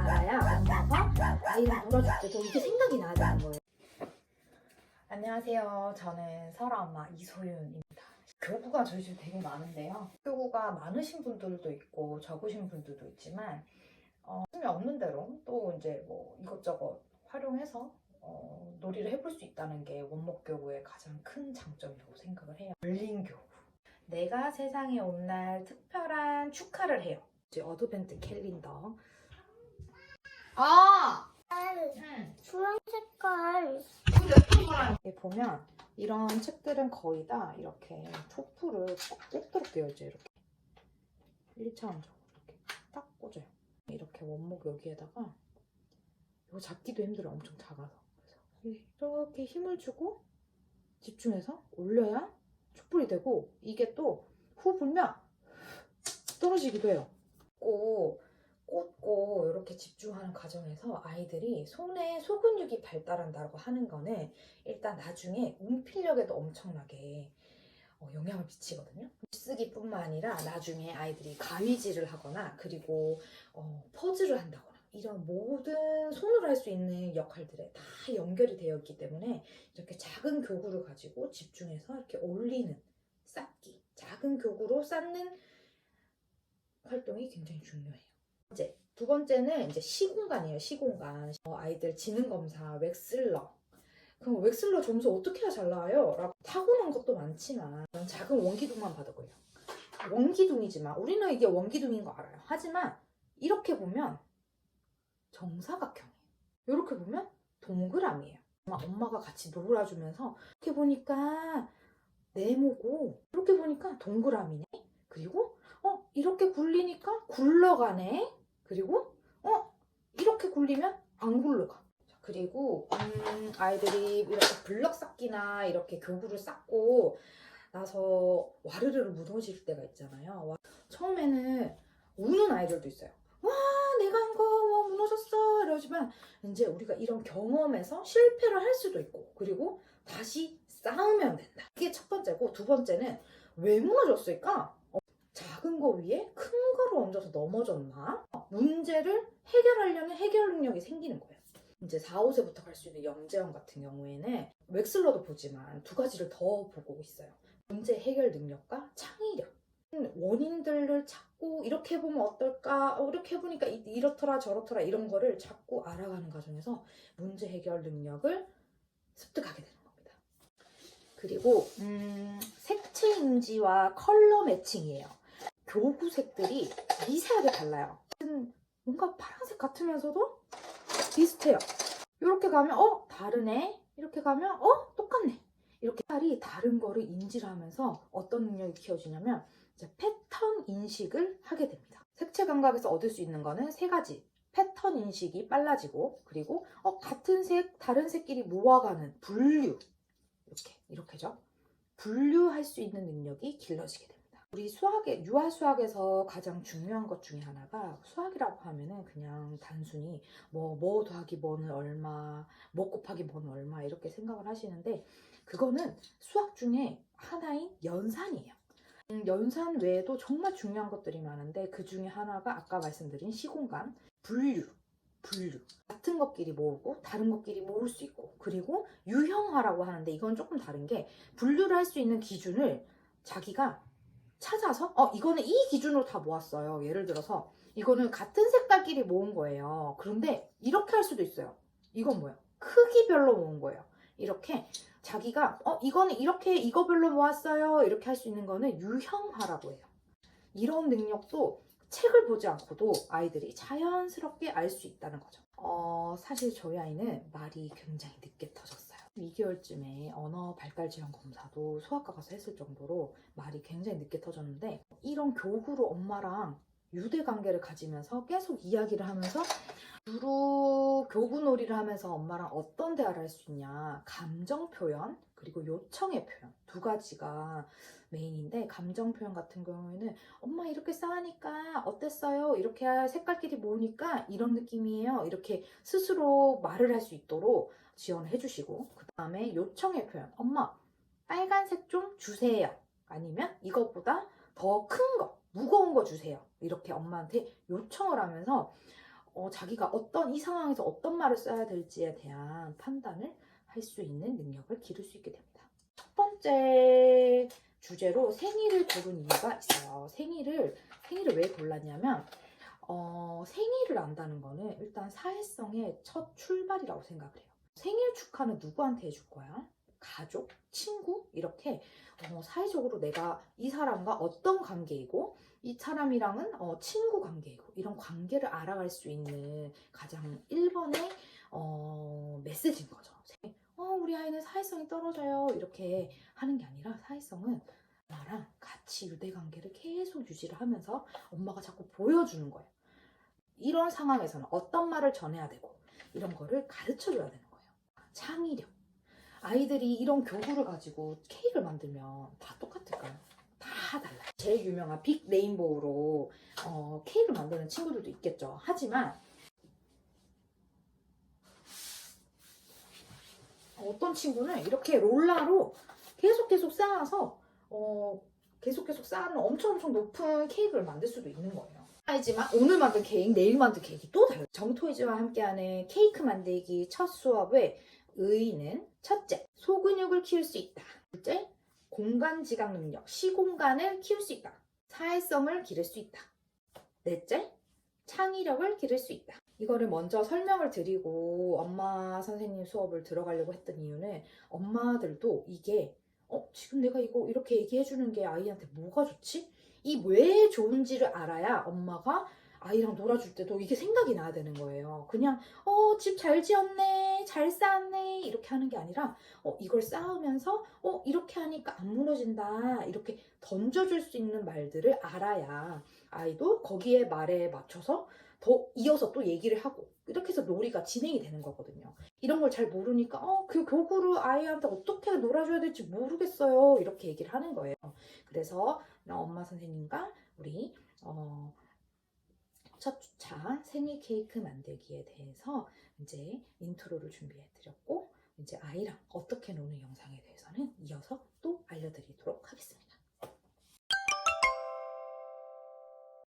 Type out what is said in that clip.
알아야 엄마가 아이를 놀아줄 때도 이게 생각이 나야 되는 거예요. 안녕하세요. 저는 설아 엄마 이소윤입니다. 교구가 저희 집에 되게 많은데요. 교구가 많으신 분들도 있고 적으신 분들도 있지만 힘이 없는 대로 또 이제 뭐 이것저것 활용해서 놀이를 해볼 수 있다는 게 원목 교구의 가장 큰 장점이라고 생각을 해요. 열린 교구. 내가 세상에 온 날 특별한 축하를 해요. 이제 어드벤트 캘린더. 주황 색깔. 여기 보면 이런 책들은 거의 다 이렇게 토프를 꼭 되어 있죠. 이렇게 1차원적으로 이렇게 딱 꽂아요. 이렇게 원목 여기에다가 이거 잡기도 힘들어요. 엄청 작아서. 그래서 이렇게 힘을 주고 집중해서 올려야 촛불이 되고, 이게 또 후 불면 떨어지기도 해요. 꽂고 이렇게 집중하는 과정에서 아이들이 손에 소근육이 발달한다고 하는 거는 일단 나중에 움필력에도 엄청나게 영향을 미치거든요. 글쓰기뿐만 아니라 나중에 아이들이 가위질을 하거나 그리고 퍼즐을 한다거나 이런 모든 손으로 할 수 있는 역할들에 다 연결이 되어 있기 때문에 이렇게 작은 교구를 가지고 집중해서 이렇게 올리는, 쌓기, 작은 교구로 쌓는 활동이 굉장히 중요해요. 이제 두 번째는 이제 시공간이에요. 시공간. 아이들 지능 검사, 웩슬러. 그럼 웩슬러 점수 어떻게 해야 잘 나와요? 라고 타고난 것도 많지만 작은 원기둥만 봐도 그래요. 원기둥이지만 우리는 이게 원기둥인 거 알아요. 하지만 이렇게 보면 정사각형이에요. 이렇게 보면 동그라미예요. 엄마가 같이 놀아주면서 이렇게 보니까 네모고 이렇게 보니까 동그라미네. 그리고 이렇게 굴리니까 굴러가네. 그리고 이렇게 굴리면 안 굴러가. 그리고 아이들이 이렇게 블럭 쌓기나 이렇게 교구를 쌓고 나서 와르르르 무너질 때가 있잖아요. 처음에는 우는 아이들도 있어요. 와, 내가 한 거 무너졌어 이러지만 이제 우리가 이런 경험에서 실패를 할 수도 있고, 그리고 다시 쌓으면 된다. 이게 첫 번째고, 두 번째는 왜 무너졌을까? 작은 거 위에 큰 거를 얹어서 넘어졌나? 문제를 해결하려는 해결 능력이 생기는 거예요. 이제 4, 5세부터 갈 수 있는 영재원 같은 경우에는 웩슬러도 보지만 두 가지를 더 보고 있어요. 문제 해결 능력과 창의력. 원인들을 찾고 이렇게 해보면 어떨까? 이렇게 해보니까 이렇더라 저렇더라 이런 거를 자꾸 알아가는 과정에서 문제 해결 능력을 습득하게 되는 겁니다. 그리고 색채 인지와 컬러 매칭이에요. 교구 색들이 미세하게 달라요. 뭔가 파란색 같으면서도 비슷해요. 이렇게 가면 다르네. 이렇게 가면 똑같네. 이렇게 색깔이 다른 거를 인지를 하면서 어떤 능력이 키워지냐면 이제 패턴 인식을 하게 됩니다. 색채 감각에서 얻을 수 있는 거는 세 가지. 패턴 인식이 빨라지고, 그리고 같은 색 다른 색끼리 모아가는 분류, 이렇게죠. 분류할 수 있는 능력이 길러지게 됩니다. 우리 유아 수학에서 가장 중요한 것 중에 하나가, 수학이라고 하면은 그냥 단순히 뭐 더하기 뭐는 얼마, 뭐 곱하기 뭐는 얼마 이렇게 생각을 하시는데, 그거는 수학 중에 하나인 연산이에요. 연산 외에도 정말 중요한 것들이 많은데 그 중에 하나가 아까 말씀드린 시공간, 분류. 같은 것끼리 모으고 다른 것끼리 모을 수 있고, 그리고 유형화라고 하는데 이건 조금 다른 게, 분류를 할 수 있는 기준을 자기가 찾아서 이거는 이 기준으로 다 모았어요. 예를 들어서 이거는 같은 색깔끼리 모은 거예요. 그런데 이렇게 할 수도 있어요. 이건 뭐예요? 크기별로 모은 거예요. 이렇게 자기가 이거는 이렇게 이거별로 모았어요. 이렇게 할 수 있는 거는 유형화라고 해요. 이런 능력도 책을 보지 않고도 아이들이 자연스럽게 알 수 있다는 거죠. 사실 저희 아이는 말이 굉장히 늦게 터졌어요. 2개월쯤에 언어 발달 지원 검사도 수학과 가서 했을 정도로 말이 굉장히 늦게 터졌는데, 이런 교구로 엄마랑 유대 관계를 가지면서 계속 이야기를 하면서 주로 교구놀이를 하면서 엄마랑 어떤 대화를 할 수 있냐, 감정 표현 그리고 요청의 표현, 두 가지가 메인인데, 감정 표현 같은 경우에는 엄마 이렇게 싸우니까 어땠어요? 이렇게 색깔끼리 모으니까 이런 느낌이에요. 이렇게 스스로 말을 할 수 있도록 지원을 해주시고, 그 다음에 요청의 표현, 엄마 빨간색 좀 주세요. 아니면 이것보다 더 큰 거, 무거운 거 주세요. 이렇게 엄마한테 요청을 하면서 자기가 이 상황에서 어떤 말을 써야 될지에 대한 판단을 할 수 있는 능력을 기를 수 있게 됩니다. 첫 번째 주제로 생일을 고른 이유가 있어요. 생일을 왜 골랐냐면 생일을 안다는 거는 일단 사회성의 첫 출발이라고 생각을 해요. 생일 축하는 누구한테 해줄 거야? 가족, 친구 이렇게 사회적으로 내가 이 사람과 어떤 관계이고 이 사람이랑은 친구 관계이고 이런 관계를 알아갈 수 있는 가장 1번의 메시지인 거죠. 우리 아이는 사회성이 떨어져요 이렇게 하는 게 아니라 사회성은 엄마랑 같이 유대관계를 계속 유지를 하면서 엄마가 자꾸 보여주는 거예요. 이런 상황에서는 어떤 말을 전해야 되고 이런 거를 가르쳐줘야 되는 거예요. 창의력. 아이들이 이런 교구를 가지고 케이크를 만들면 다 똑같을까요? 다 달라요. 제일 유명한 빅 레인보우로 케이크를 만드는 친구들도 있겠죠. 하지만 어떤 친구는 이렇게 롤라로 계속 쌓아서 계속 쌓아놓은 엄청 높은 케이크를 만들 수도 있는 거예요. 하지만 오늘 만든 케이크, 내일 만든 케이크 또 달라요. 정토이즈와 함께하는 케이크 만들기 첫 수업의 의의는 첫째, 소근육을 키울 수 있다. 둘째, 공간 지각 능력, 시공간을 키울 수 있다. 사회성을 기를 수 있다. 넷째, 창의력을 기를 수 있다. 이거를 먼저 설명을 드리고 엄마 선생님 수업을 들어가려고 했던 이유는 엄마들도 이게 지금 내가 이거 이렇게 얘기해 주는 게 아이한테 뭐가 좋지? 이 왜 좋은지를 알아야 엄마가 아이랑 놀아줄 때도 이게 생각이 나야 되는 거예요. 그냥 집 잘 지었네, 잘 쌓았네 이렇게 하는 게 아니라 이걸 쌓으면서 이렇게 하니까 안 무너진다 이렇게 던져줄 수 있는 말들을 알아야 아이도 거기에 말에 맞춰서 더 이어서 또 얘기를 하고 이렇게 해서 놀이가 진행이 되는 거거든요. 이런 걸 잘 모르니까 그 교구를 아이한테 어떻게 놀아줘야 될지 모르겠어요 이렇게 얘기를 하는 거예요. 그래서 엄마 선생님과 우리 첫 주차 생일 케이크 만들기에 대해서 이제 인트로를 준비해 드렸고 이제 아이랑 어떻게 노는 영상에 대해서는 이어서 또 알려드리도록 하겠습니다.